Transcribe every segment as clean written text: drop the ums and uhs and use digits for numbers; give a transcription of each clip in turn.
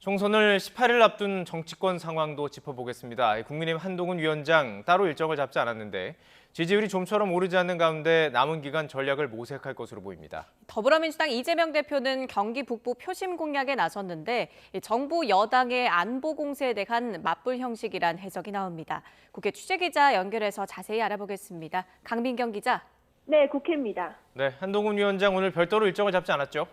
총선을 18일 앞둔 정치권 상황도 짚어보겠습니다. 국민의힘 한동훈 위원장 따로 일정을 잡지 않았는데 지지율이 좀처럼 오르지 않는 가운데 남은 기간 전략을 모색할 것으로 보입니다. 더불어민주당 이재명 대표는 경기 북부 표심 공략에 나섰는데 정부 여당의 안보 공세에 대한 맞불 형식이란 해석이 나옵니다. 국회 취재기자 연결해서 자세히 알아보겠습니다. 강민경 기자. 네, 국회입니다. 네, 한동훈 위원장 오늘 별도로 일정을 잡지 않았죠?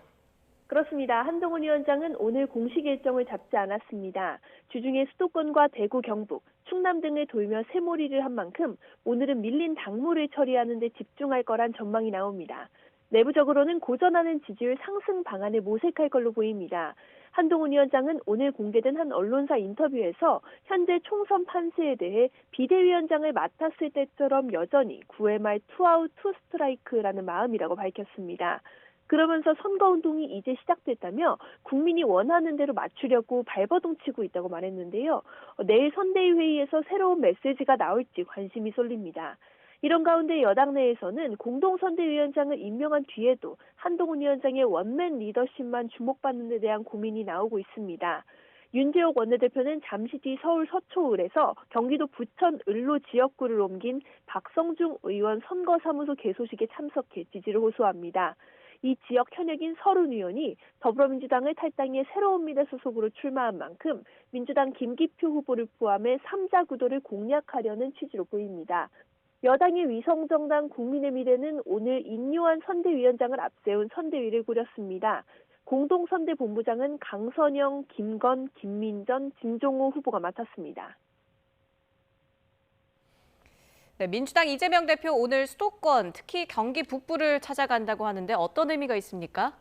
그렇습니다. 한동훈 위원장은 오늘 공식 일정을 잡지 않았습니다. 주중에 수도권과 대구, 경북, 충남 등을 돌며 새몰이를 한 만큼 오늘은 밀린 당무를 처리하는 데 집중할 거란 전망이 나옵니다. 내부적으로는 고전하는 지지율 상승 방안을 모색할 걸로 보입니다. 한동훈 위원장은 오늘 공개된 한 언론사 인터뷰에서 현재 총선 판세에 대해 비대위원장을 맡았을 때처럼 여전히 9회 말 투아웃 투스트라이크라는 마음이라고 밝혔습니다. 그러면서 선거운동이 이제 시작됐다며 국민이 원하는 대로 맞추려고 발버둥 치고 있다고 말했는데요. 내일 선대위 회의에서 새로운 메시지가 나올지 관심이 쏠립니다. 이런 가운데 여당 내에서는 공동선대위원장을 임명한 뒤에도 한동훈 위원장의 원맨 리더십만 주목받는 데 대한 고민이 나오고 있습니다. 윤재옥 원내대표는 잠시 뒤 서울 서초을에서 경기도 부천 을로 지역구를 옮긴 박성중 의원 선거사무소 개소식에 참석해 지지를 호소합니다. 이 지역 현역인 서른 의원이 더불어민주당을 탈당해 새로운 미래 소속으로 출마한 만큼 민주당 김기표 후보를 포함해 3자 구도를 공략하려는 취지로 보입니다. 여당의 위성정당 국민의 미래는 오늘 인요한 선대위원장을 앞세운 선대위를 꾸렸습니다. 공동선대본부장은 강선영, 김건, 김민전, 진종호 후보가 맡았습니다. 네, 민주당 이재명 대표 오늘 수도권, 특히 경기 북부를 찾아간다고 하는데 어떤 의미가 있습니까?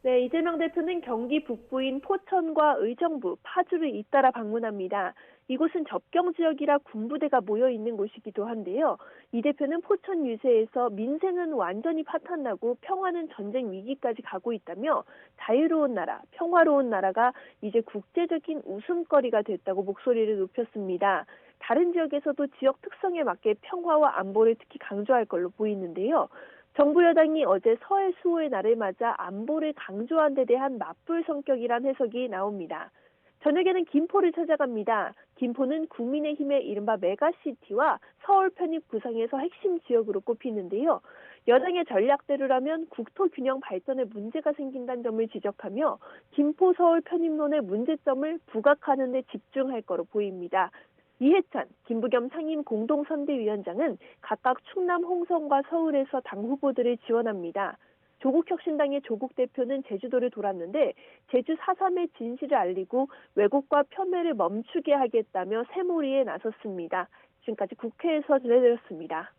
네, 이재명 대표는 경기 북부인 포천과 의정부, 파주를 잇따라 방문합니다. 이곳은 접경 지역이라 군부대가 모여 있는 곳이기도 한데요. 이 대표는 포천 유세에서 민생은 완전히 파탄나고 평화는 전쟁 위기까지 가고 있다며 자유로운 나라, 평화로운 나라가 이제 국제적인 웃음거리가 됐다고 목소리를 높였습니다. 다른 지역에서도 지역 특성에 맞게 평화와 안보를 특히 강조할 걸로 보이는데요. 정부 여당이 어제 서해 수호의 날을 맞아 안보를 강조한 데 대한 맞불 성격이란 해석이 나옵니다. 저녁에는 김포를 찾아갑니다. 김포는 국민의힘의 이른바 메가시티와 서울 편입 구상에서 핵심 지역으로 꼽히는데요. 여당의 전략대로라면 국토균형 발전에 문제가 생긴다는 점을 지적하며 김포 서울 편입론의 문제점을 부각하는 데 집중할 거로 보입니다. 이해찬, 김부겸 상임 공동선대위원장은 각각 충남 홍성과 서울에서 당 후보들을 지원합니다. 조국혁신당의 조국 대표는 제주도를 돌았는데 제주 4.3의 진실을 알리고 왜곡과 폄훼를 멈추게 하겠다며 새몰이에 나섰습니다. 지금까지 국회에서 전해드렸습니다.